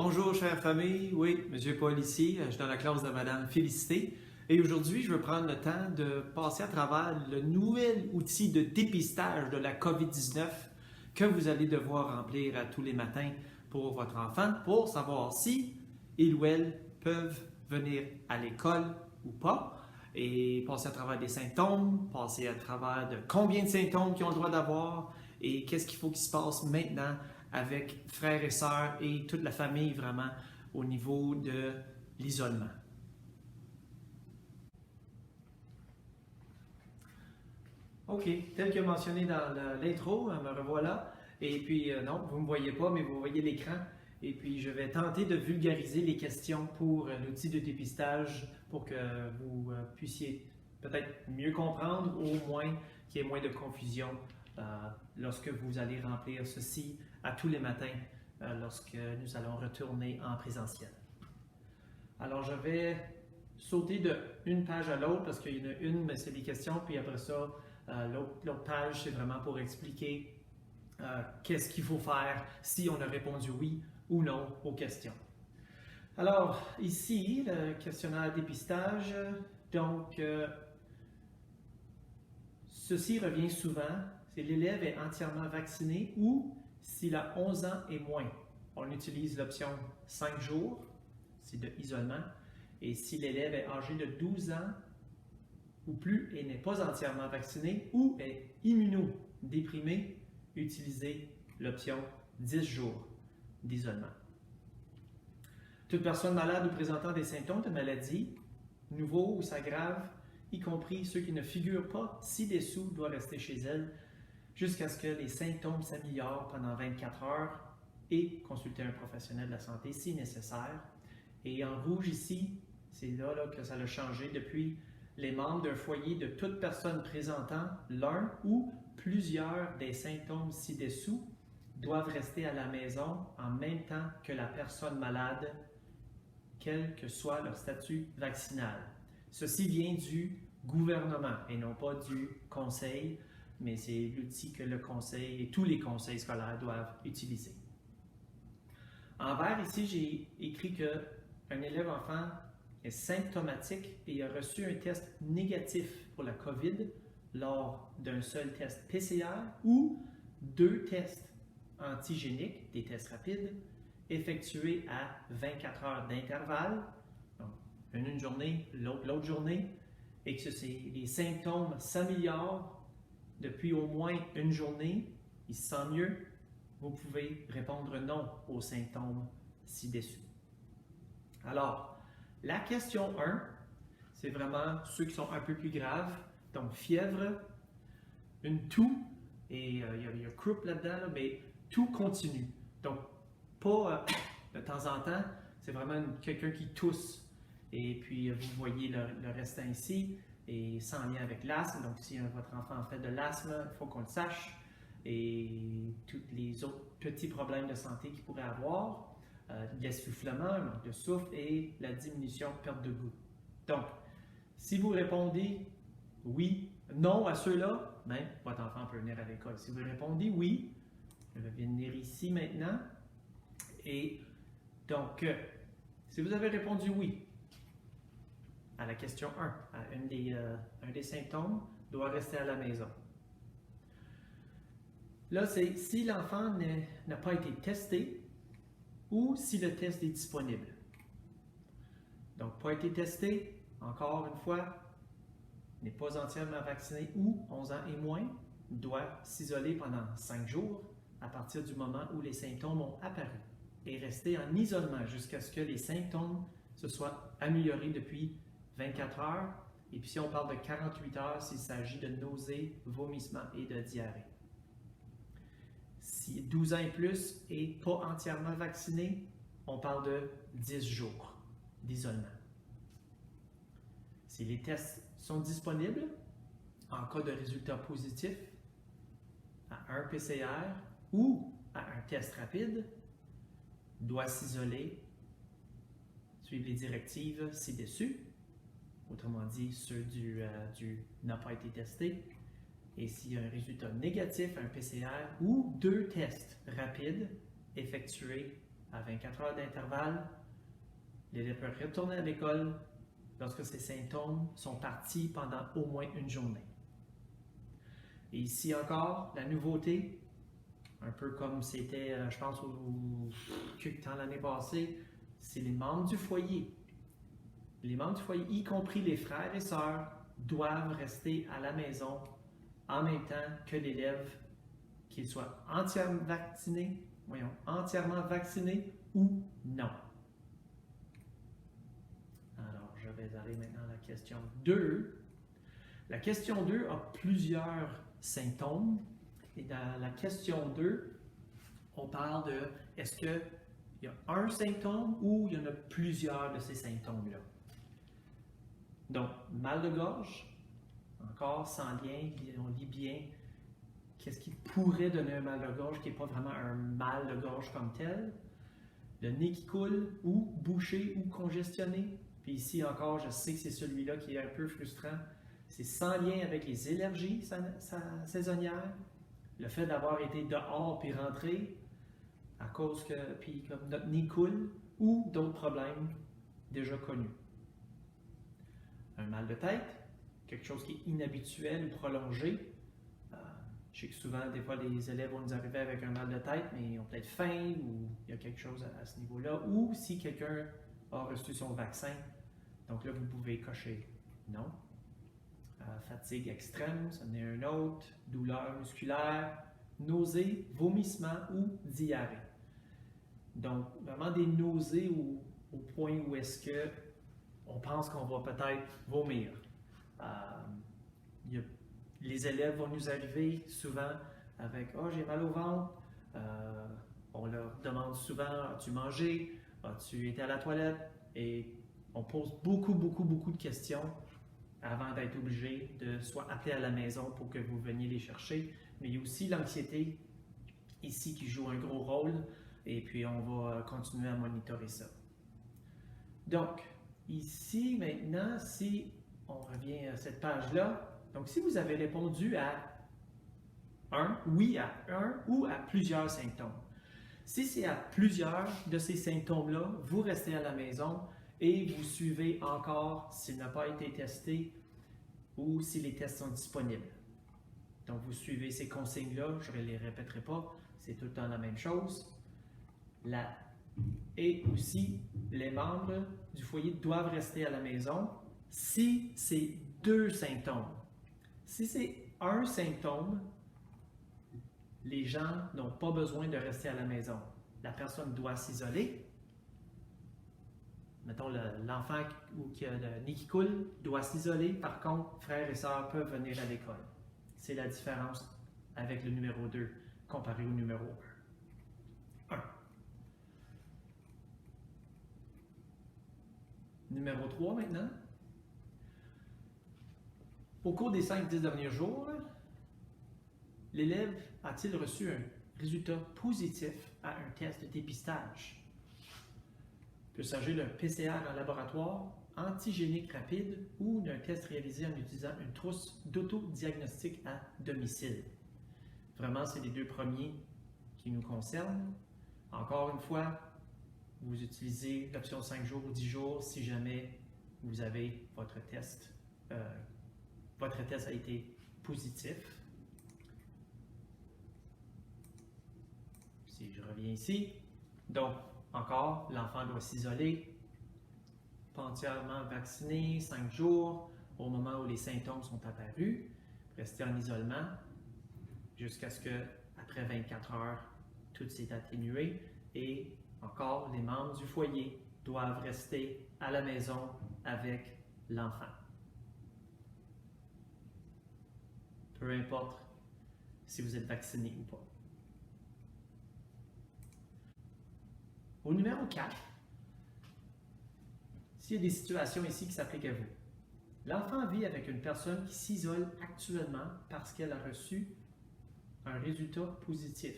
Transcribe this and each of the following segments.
Bonjour, chère famille. Oui, Monsieur Paul ici. Je suis dans la classe de Madame Félicité. Et aujourd'hui, je veux prendre le temps de passer à travers le nouvel outil de dépistage de la COVID-19 que vous allez devoir remplir à tous les matins pour votre enfant pour savoir si il ou elle peuvent venir à l'école ou pas. Et passer à travers des symptômes, passer à travers de combien de symptômes qu'ils ont le droit d'avoir et qu'est-ce qu'il faut qu'il se passe maintenant avec frères et sœurs et toute la famille vraiment au niveau de l'isolement. OK, tel que mentionné dans l'intro, me revoilà. Et puis, non, vous ne me voyez pas, mais vous voyez l'écran. Et puis, je vais tenter de vulgariser les questions pour l'outil de dépistage pour que vous puissiez peut-être mieux comprendre ou au moins qu'il y ait moins de confusion lorsque vous allez remplir ceci à tous les matins lorsque nous allons retourner en présentiel. Alors, je vais sauter d'une page à l'autre parce qu'il y en a une, mais c'est des questions, puis après ça, l'autre page, c'est vraiment pour expliquer qu'est-ce qu'il faut faire si on a répondu oui ou non aux questions. Alors, ici, le questionnaire dépistage. Donc, ceci revient souvent, si l'élève est entièrement vacciné ou s'il a 11 ans et moins. On utilise l'option 5 jours, c'est de isolement. Et si l'élève est âgé de 12 ans ou plus et n'est pas entièrement vacciné ou est immunodéprimé, utilisez l'option 10 jours d'isolement. Toute personne malade ou présentant des symptômes de maladie, nouveaux ou s'aggravent, y compris ceux qui ne figurent pas ci-dessous, doit rester chez elle jusqu'à ce que les symptômes s'améliorent pendant 24 heures et consulter un professionnel de la santé si nécessaire. Et en rouge ici, c'est là que ça a changé depuis les membres d'un foyer de toute personne présentant l'un ou plusieurs des symptômes ci-dessous doivent rester à la maison en même temps que la personne malade, quel que soit leur statut vaccinal. Ceci vient du gouvernement et non pas du conseil, mais c'est l'outil que le conseil et tous les conseils scolaires doivent utiliser. En vert, ici, j'ai écrit qu'un élève enfant est symptomatique et a reçu un test négatif pour la COVID lors d'un seul test PCR ou 2 tests antigéniques, des tests rapides, effectués à 24 heures d'intervalle, donc une journée, l'autre journée, et que les symptômes s'améliorent depuis au moins une journée, il se sent mieux, vous pouvez répondre non aux symptômes ci-dessus. Alors, la question 1, c'est vraiment ceux qui sont un peu plus graves, donc fièvre, une toux, et il y a croup là-dedans, mais toux continue. Donc, pas de temps en temps, c'est vraiment quelqu'un qui tousse. Et puis, vous voyez le restant ici, et sans lien avec l'asthme. Donc, si votre enfant fait de l'asthme, il faut qu'on le sache. Et tous les autres petits problèmes de santé qu'il pourrait avoir, l'essoufflement, manque de souffle et la diminution, perte de goût. Donc, si vous répondez oui, non à ceux-là, bien, votre enfant peut venir à l'école. Si vous répondez oui, je vais venir ici maintenant. Et donc, si vous avez répondu oui à la question 1, à un des symptômes, doit rester à la maison. Là, c'est si l'enfant n'a pas été testé ou si le test est disponible. Donc, pas été testé, encore une fois, n'est pas entièrement vacciné ou 11 ans et moins, doit s'isoler pendant 5 jours à partir du moment où les symptômes ont apparu et rester en isolement jusqu'à ce que les symptômes se soient améliorés depuis 24 heures. Et puis si on parle de 48 heures, s'il s'agit de nausées, vomissements et de diarrhée. Si 12 ans et plus et pas entièrement vacciné, on parle de 10 jours d'isolement. Si les tests sont disponibles, en cas de résultat positif, à un PCR ou à un test rapide, doit s'isoler, suivre les directives ci-dessus, autrement dit ceux du n'a pas été testé, et s'il y a un résultat négatif à un PCR ou 2 tests rapides effectués à 24 heures d'intervalle, l'élève peut retourner à l'école lorsque ses symptômes sont partis pendant au moins une journée. Et ici encore, la nouveauté, un peu comme c'était, je pense, au temps l'année passée, c'est les membres du foyer. Les membres du foyer, y compris les frères et sœurs, doivent rester à la maison en même temps que l'élève, qu'il soit entièrement vacciné ou non. Alors, je vais aller maintenant à la question 2. La question 2 a plusieurs symptômes. Et dans la question 2, on parle de est-ce qu'il y a un symptôme ou il y en a plusieurs de ces symptômes-là. Donc, mal de gorge, encore sans lien, on lit bien qu'est-ce qui pourrait donner un mal de gorge qui n'est pas vraiment un mal de gorge comme tel. Le nez qui coule ou bouché ou congestionné. Puis ici encore, je sais que c'est celui-là qui est un peu frustrant. C'est sans lien avec les allergies saisonnières, le fait d'avoir été dehors puis rentré à cause que puis comme notre nez coule ou d'autres problèmes déjà connus. Un mal de tête, quelque chose qui est inhabituel ou prolongé. Je sais que souvent, des fois, les élèves vont nous arriver avec un mal de tête, mais ils ont peut-être faim ou il y a quelque chose à ce niveau-là. Ou si quelqu'un a reçu son vaccin, donc là, vous pouvez cocher non. Fatigue extrême, ça en est un autre. Douleur musculaire, nausées, vomissements ou diarrhée. Donc, vraiment des nausées au point où est-ce que on pense qu'on va peut-être vomir. Les élèves vont nous arriver souvent avec « Ah, j'ai mal au ventre ». On leur demande souvent « As-tu mangé? As-tu été à la toilette? » Et on pose beaucoup de questions avant d'être obligé de soit appeler à la maison pour que vous veniez les chercher. Mais il y a aussi l'anxiété ici qui joue un gros rôle et puis on va continuer à monitorer ça. Donc, ici maintenant, si on revient à cette page-là, donc si vous avez répondu à oui à un ou à plusieurs symptômes. Si c'est à plusieurs de ces symptômes-là, vous restez à la maison et vous suivez encore s'il n'a pas été testé ou si les tests sont disponibles. Donc, vous suivez ces consignes-là, je ne les répéterai pas, c'est tout le temps la même chose. Et aussi, les membres du foyer doivent rester à la maison si c'est 2 symptômes. Si c'est un symptôme, les gens n'ont pas besoin de rester à la maison. La personne doit s'isoler. Mettons, l'enfant qui a le nez qui coule doit s'isoler. Par contre, frères et sœurs peuvent venir à l'école. C'est la différence avec le numéro 2 comparé au numéro 1. Numéro 3 maintenant. Au cours des 5-10 derniers jours, l'élève a-t-il reçu un résultat positif à un test de dépistage? Il peut s'agir d'un PCR en laboratoire, antigénique rapide ou d'un test réalisé en utilisant une trousse d'autodiagnostic à domicile. Vraiment, c'est les 2 premiers qui nous concernent. Encore une fois, vous utilisez l'option 5 jours ou 10 jours si jamais vous avez votre test a été positif. Si je reviens ici, donc encore, l'enfant doit s'isoler, pas entièrement vacciné, 5 jours, au moment où les symptômes sont apparus, rester en isolement jusqu'à ce que, après 24 heures, tout s'est atténué et encore, les membres du foyer doivent rester à la maison avec l'enfant. Peu importe si vous êtes vacciné ou pas. Au numéro 4, s'il y a des situations ici qui s'appliquent à vous. L'enfant vit avec une personne qui s'isole actuellement parce qu'elle a reçu un résultat positif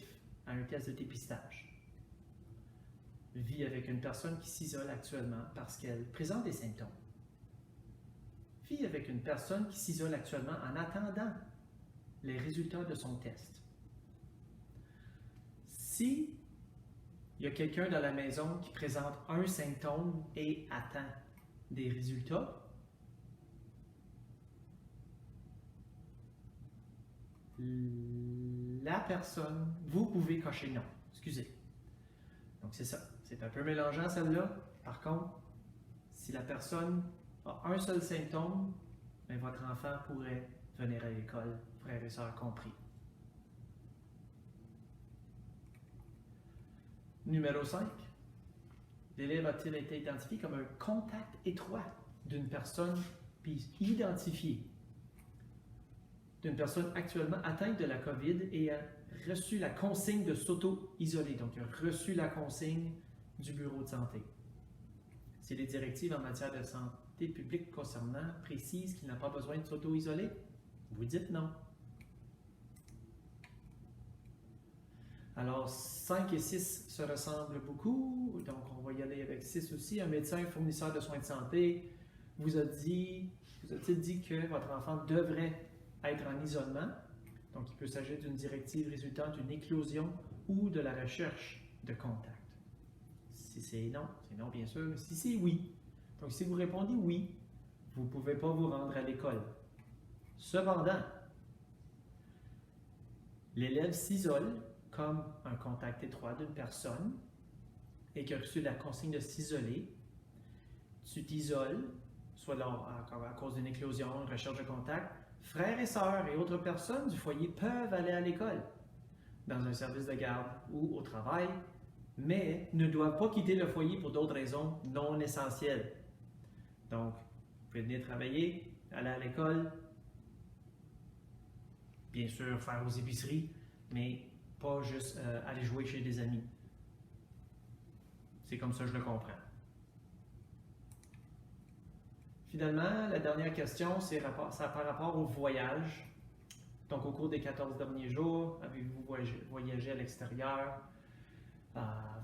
à un test de dépistage. Vit avec une personne qui s'isole actuellement parce qu'elle présente des symptômes. Vit avec une personne qui s'isole actuellement en attendant les résultats de son test. Si il y a quelqu'un dans la maison qui présente un symptôme et attend des résultats. La personne, vous pouvez cocher non. Excusez. Donc c'est ça. C'est un peu mélangeant celle-là. Par contre, si la personne a un seul symptôme, bien, votre enfant pourrait venir à l'école, frères et sœurs compris. Numéro 5. L'élève a-t-il été identifié comme un contact étroit d'une personne, puis identifié d'une personne actuellement atteinte de la COVID et a reçu la consigne de s'auto-isoler. Donc, il a reçu la consigne du bureau de santé. Si les directives en matière de santé publique concernant précisent qu'il n'a pas besoin de s'auto-isoler, vous dites non. Alors, 5 et 6 se ressemblent beaucoup, donc on va y aller avec 6 aussi. Un médecin fournisseur de soins de santé vous a-t-il dit que votre enfant devrait être en isolement? Donc, il peut s'agir d'une directive résultant d'une éclosion ou de la recherche de contact. Si c'est non bien sûr, mais si c'est oui, donc si vous répondez oui, vous ne pouvez pas vous rendre à l'école. Cependant, l'élève s'isole comme un contact étroit d'une personne et qui a reçu la consigne de s'isoler. Tu t'isoles, soit à cause d'une éclosion, une recherche de contact. Frères et sœurs et autres personnes du foyer peuvent aller à l'école, dans un service de garde ou au travail, mais ne doivent pas quitter le foyer pour d'autres raisons non essentielles. Donc, vous pouvez venir travailler, aller à l'école, bien sûr faire vos épiceries, mais pas juste aller jouer chez des amis. C'est comme ça que je le comprends. Finalement, la dernière question, c'est par rapport au voyage. Donc, au cours des 14 derniers jours, avez-vous voyagé à l'extérieur,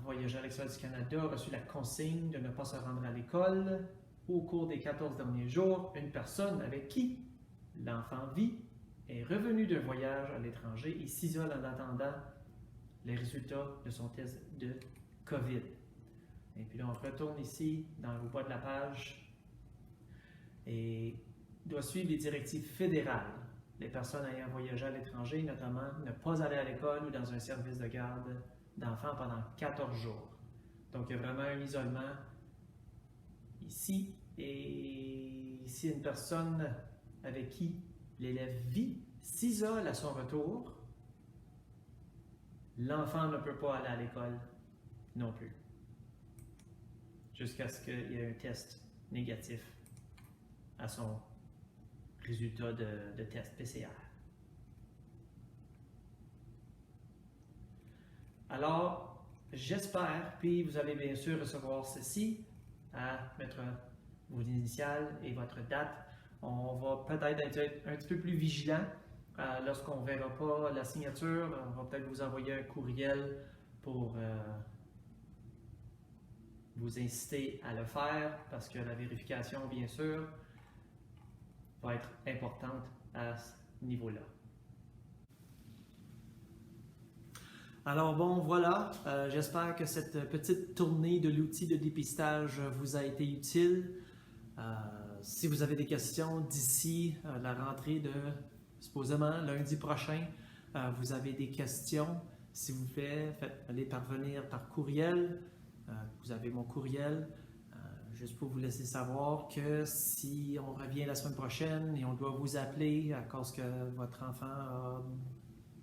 voyagé à l'extérieur du Canada, reçu la consigne de ne pas se rendre à l'école? Au cours des 14 derniers jours, une personne avec qui l'enfant vit est revenue d'un voyage à l'étranger et s'isole en attendant les résultats de son test de COVID. Et puis là, on retourne ici dans le bas de la page et doit suivre les directives fédérales. Les personnes ayant voyagé à l'étranger, notamment ne pas aller à l'école ou dans un service de garde d'enfants pendant 14 jours. Donc, il y a vraiment un isolement ici. Et si une personne avec qui l'élève vit s'isole à son retour, l'enfant ne peut pas aller à l'école non plus, jusqu'à ce qu'il y ait un test négatif à son résultat de test PCR. Alors, j'espère, puis vous allez bien sûr recevoir ceci, à mettre vos initiales et votre date. On va peut-être être un petit peu plus vigilant lorsqu'on ne verra pas la signature. On va peut-être vous envoyer un courriel pour vous inciter à le faire parce que la vérification, bien sûr, va être importante à ce niveau-là. Alors bon, voilà, j'espère que cette petite tournée de l'outil de dépistage vous a été utile. Si vous avez des questions d'ici la rentrée de, supposément, lundi prochain, vous avez des questions, s'il vous plaît, faites-les parvenir par courriel. Vous avez mon courriel. Juste pour vous laisser savoir que si on revient la semaine prochaine et on doit vous appeler à cause que votre enfant a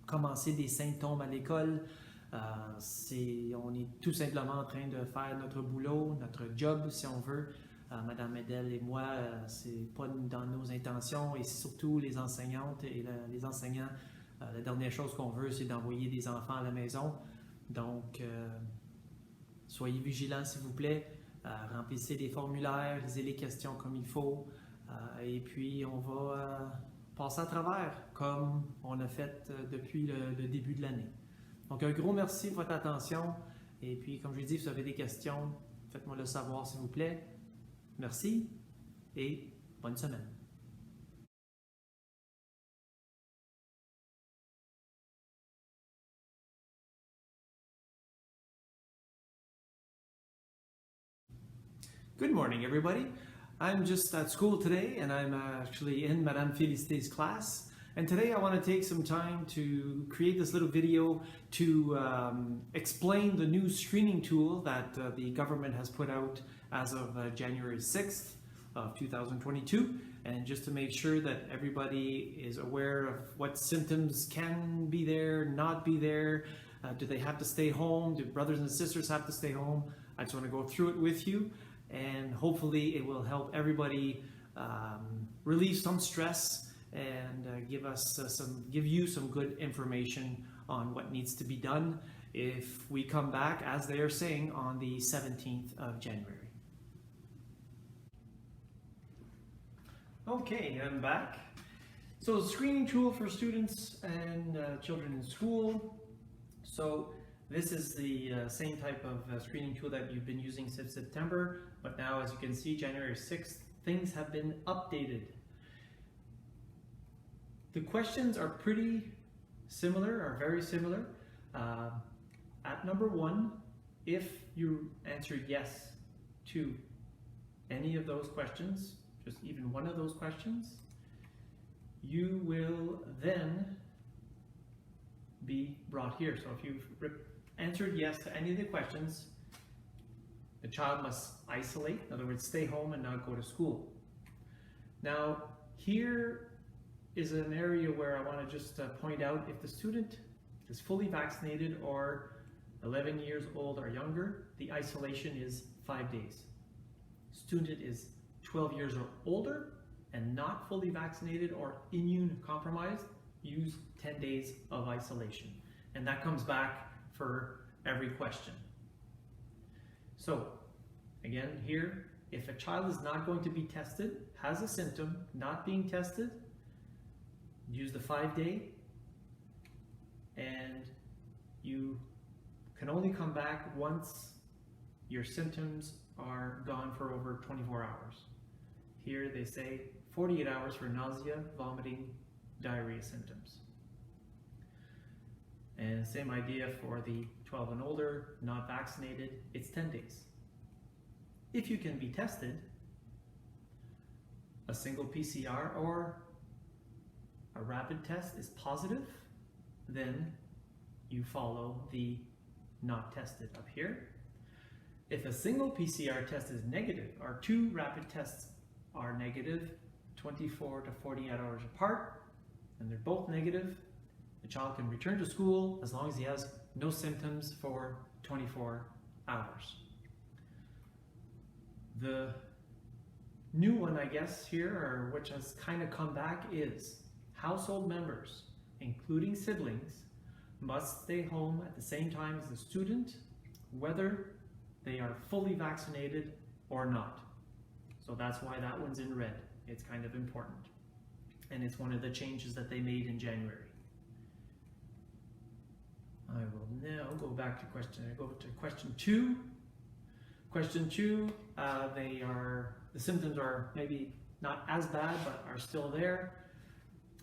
commencé des symptômes à l'école, on est tout simplement en train de faire notre boulot, notre job si on veut. Madame Medel et moi, c'est pas dans nos intentions et surtout les enseignantes et les enseignants, la dernière chose qu'on veut c'est d'envoyer des enfants à la maison. Donc, soyez vigilants s'il vous plaît. Remplissez les formulaires, lisez les questions comme il faut et puis on va passer à travers comme on a fait depuis le début de l'année. Donc un gros merci de votre attention et puis comme je l'ai dit, si vous avez des questions, faites-moi le savoir s'il vous plaît. Merci et bonne semaine. Good morning, everybody. I'm just at school today and I'm actually in Madame Félicité's class. And today I want to take some time to create this little video to explain the new screening tool that the government has put out as of January 6th of 2022. And just to make sure that everybody is aware of what symptoms can be there, not be there. Do they have to stay home? Do brothers and sisters have to stay home? I just want to go through it with you. And hopefully it will help everybody relieve some stress and give you some good information on what needs to be done if we come back, as they are saying, on the 17th of January. Okay, I'm back. So screening tool for students and children in school. So this is the same type of screening tool that you've been using since September, but now, as you can see, January 6th, things have been updated. The questions are pretty similar, or very similar. At number 1, if you answer yes to any of those questions, just even one of those questions, you will then be brought here. So if you've answered yes to any of the questions, the child must isolate, in other words, stay home and not go to school. Now, here is an area where I want to just point out, if the student is fully vaccinated or 11 years old or younger, the isolation is 5 days. Student is 12 years or older and not fully vaccinated or immune compromised, use 10 days of isolation. And that comes back for every question. So again, here, if a child is not going to be tested, has a symptom, not being tested, use the 5-day, and you can only come back once your symptoms are gone for over 24 hours. Here they say 48 hours for nausea, vomiting, diarrhea symptoms. And same idea for the 12 and older, not vaccinated, it's 10 days. If you can be tested, a single PCR or a rapid test is positive, then you follow the not tested up here. If a single PCR test is negative, or 2 rapid tests are negative, 24 to 48 hours apart, and they're both negative, the child can return to school as long as he has no symptoms for 24 hours. The new one, I guess, here, or which has kind of come back, is household members, including siblings, must stay home at the same time as the student, whether they are fully vaccinated or not. So that's why that one's in red. It's kind of important. And it's one of the changes that they made in January. I will now go back to question 2. Question 2, the symptoms are maybe not as bad, but are still there.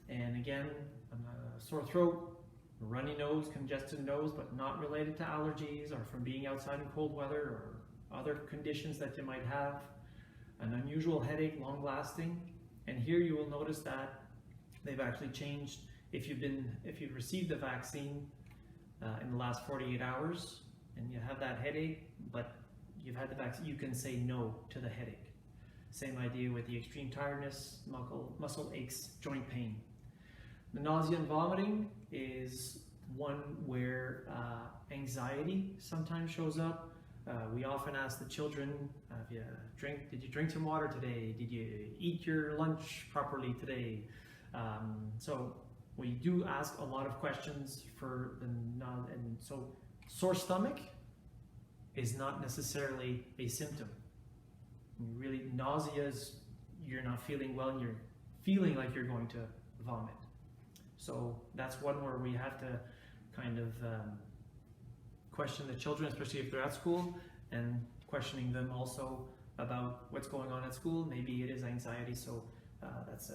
And again, a sore throat, runny nose, congested nose, but not related to allergies or from being outside in cold weather or other conditions that you might have. An unusual headache, long lasting. And here you will notice that they've actually changed, if you've received the vaccine in the last 48 hours and you have that headache, but you've had the vaccine, you can say no to the headache. Same idea with the extreme tiredness, muscle aches, joint pain. The nausea and vomiting is one where anxiety sometimes shows up. We often ask the children, did you drink some water today? Did you eat your lunch properly today? So we do ask a lot of questions for and so sore stomach is not necessarily a symptom. Really, nausea is you're not feeling well and you're feeling like you're going to vomit. So that's one where we have to kind of question the children, especially if they're at school, and questioning them also about what's going on at school. Maybe it is anxiety, so that's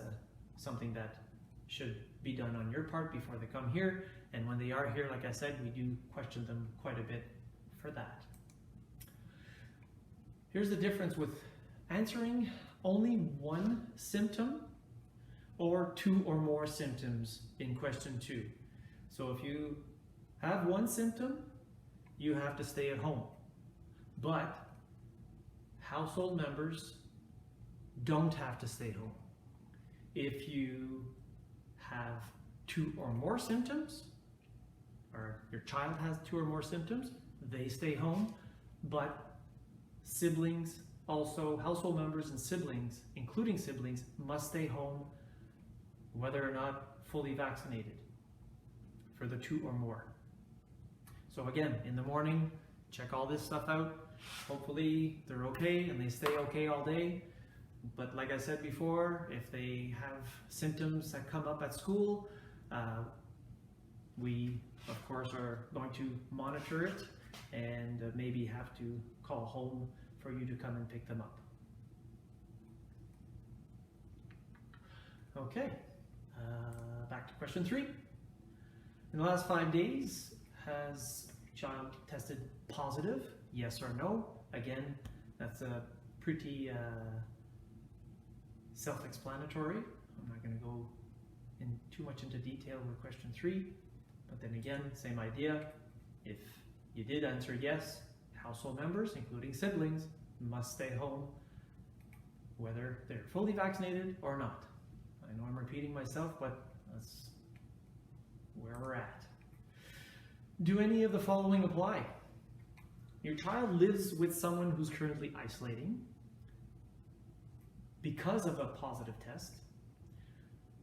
something that should be done on your part before they come here. And when they are here, like I said, we do question them quite a bit for that. Here's the difference with answering only one symptom or two or more symptoms in question 2. So if you have one symptom, you have to stay at home. But household members don't have to stay home. If you have 2 or more symptoms, or your child has 2 or more symptoms, they stay home, but siblings, also household members and siblings, including siblings, must stay home whether or not fully vaccinated for the 2 or more. So again, in the morning, check all this stuff out. Hopefully they're okay and they stay okay all day. But like I said before, if they have symptoms that come up at school, we of course are going to monitor it and maybe have to call home for you to come and pick them up. Okay, back to question 3. In the last 5 days, has child tested positive? Yes or no? Again, that's a pretty self-explanatory. I'm not going to go in too much into detail with question 3, but then again, same idea. If you did answer yes, household members, including siblings, must stay home whether they're fully vaccinated or not. I know I'm repeating myself, but that's where we're at. Do any of the following apply? Your child lives with someone who's currently isolating because of a positive test,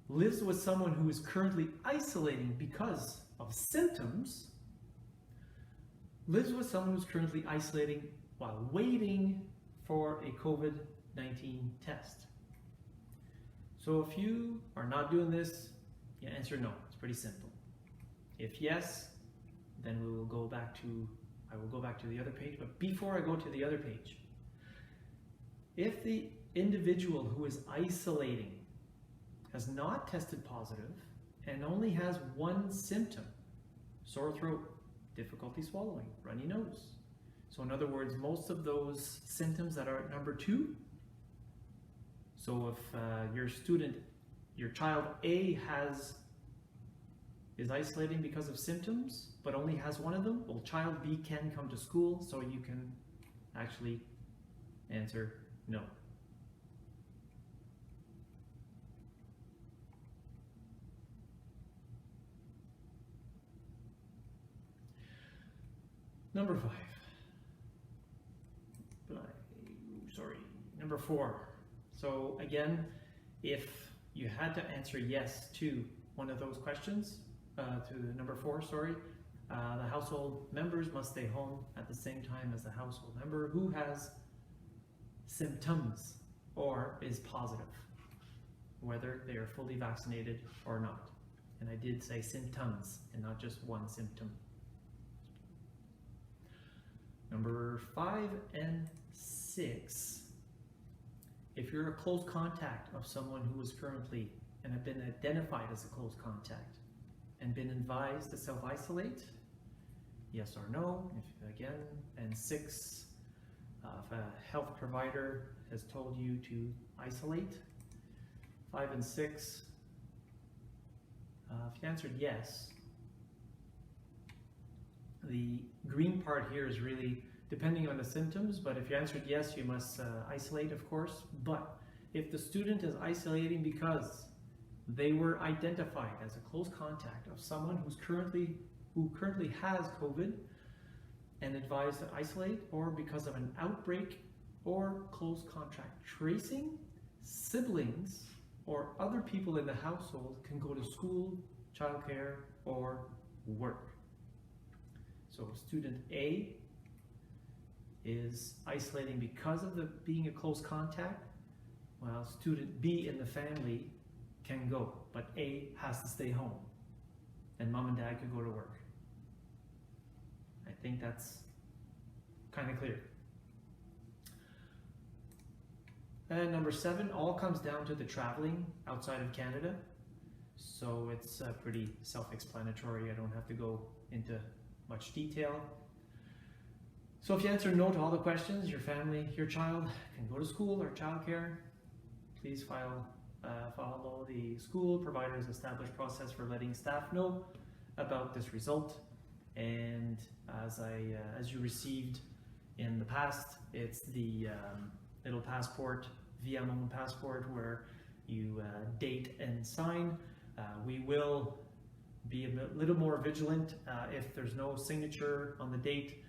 lives with someone who is currently isolating because of symptoms, lives with someone who's currently isolating while waiting for a COVID-19 test. So if you are not doing this, you answer no. It's pretty simple. If yes, then I will go back to the other page. But before I go to the other page, if the individual who is isolating has not tested positive and only has one symptom, sore throat, difficulty swallowing, runny nose. So in other words, most of those symptoms that are at number 2. So if your child A is isolating because of symptoms, but only has one of them, well, child B can come to school, so you can actually answer no. Number 5. Number 4. So again, if you had to answer yes to one of those questions, to number 4, the household members must stay home at the same time as the household member who has symptoms or is positive, whether they are fully vaccinated or not. And I did say symptoms and not just one symptom. Number 5 and 6. If you're a close contact of someone who is currently and have been identified as a close contact and been advised to self-isolate, yes or no, again. And 6, if a health provider has told you to isolate. 5 and 6, if you answered yes, the green part here is really depending on the symptoms, but if you answered yes, you must isolate, of course. But if the student is isolating because they were identified as a close contact of someone who currently has COVID and advised to isolate, or because of an outbreak or close contact tracing, siblings or other people in the household can go to school, childcare, or work. So student A is isolating because of being a close contact, while student B in the family can go, but A has to stay home, and mom and dad could go to work. I think that's kind of clear. And number 7, all comes down to the traveling outside of Canada. So it's pretty self-explanatory. I don't have to go into much detail. So if you answer no to all the questions, your family, your child can go to school or childcare. Please follow the school provider's established process for letting staff know about this result. And as you received in the past, it's the little passport, Via Mon passport, where you date and sign. We will be a little more vigilant if there's no signature on the date.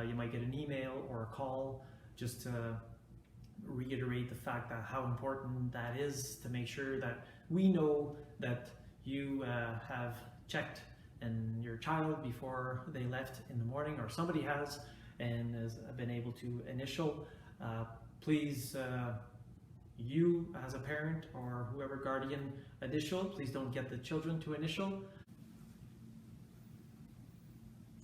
You might get an email or a call just to reiterate the fact that how important that is, to make sure that we know that you have checked and your child before they left in the morning, or somebody has and has been able to initial. Please, you as a parent or whoever guardian initial, please don't get the children to initial.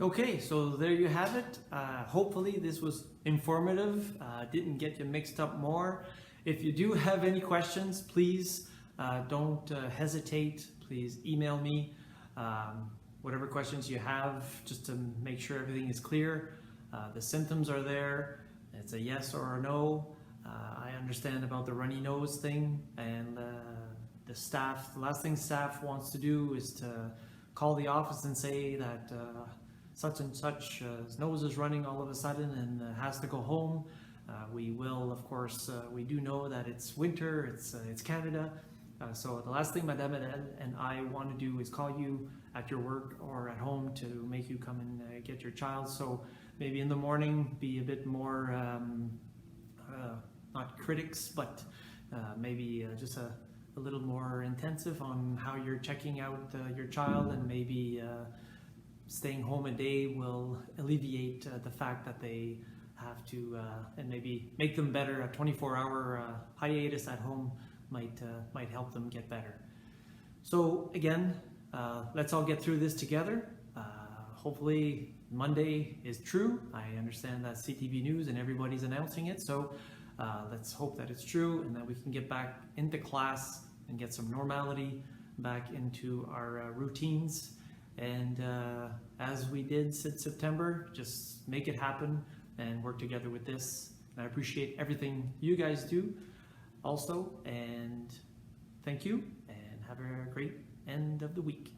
Okay, so there you have it. Hopefully this was informative, didn't get you mixed up more. If you do have any questions, please don't hesitate. Please email me whatever questions you have, just to make sure everything is clear. The symptoms are there. It's a yes or a no. I understand about the runny nose thing, and the last thing staff wants to do is to call the office and say that such and such nose is running all of a sudden and has to go home. We will, of course, we do know that it's winter, it's Canada. So the last thing Madame and I want to do is call you at your work or at home to make you come and get your child. So maybe in the morning be a bit more, not critics, but maybe just a little more intensive on how you're checking out your child, and maybe staying home a day will alleviate the fact that they have to, and maybe make them better. A 24-hour hiatus at home might help them get better. So again, let's all get through this together. Hopefully Monday is true. I understand that CTV News and everybody's announcing it, so let's hope that it's true and that we can get back into class and get some normality back into our routines. And as we did since September, just make it happen and work together with this. And I appreciate everything you guys do also. And thank you, and have a great end of the week.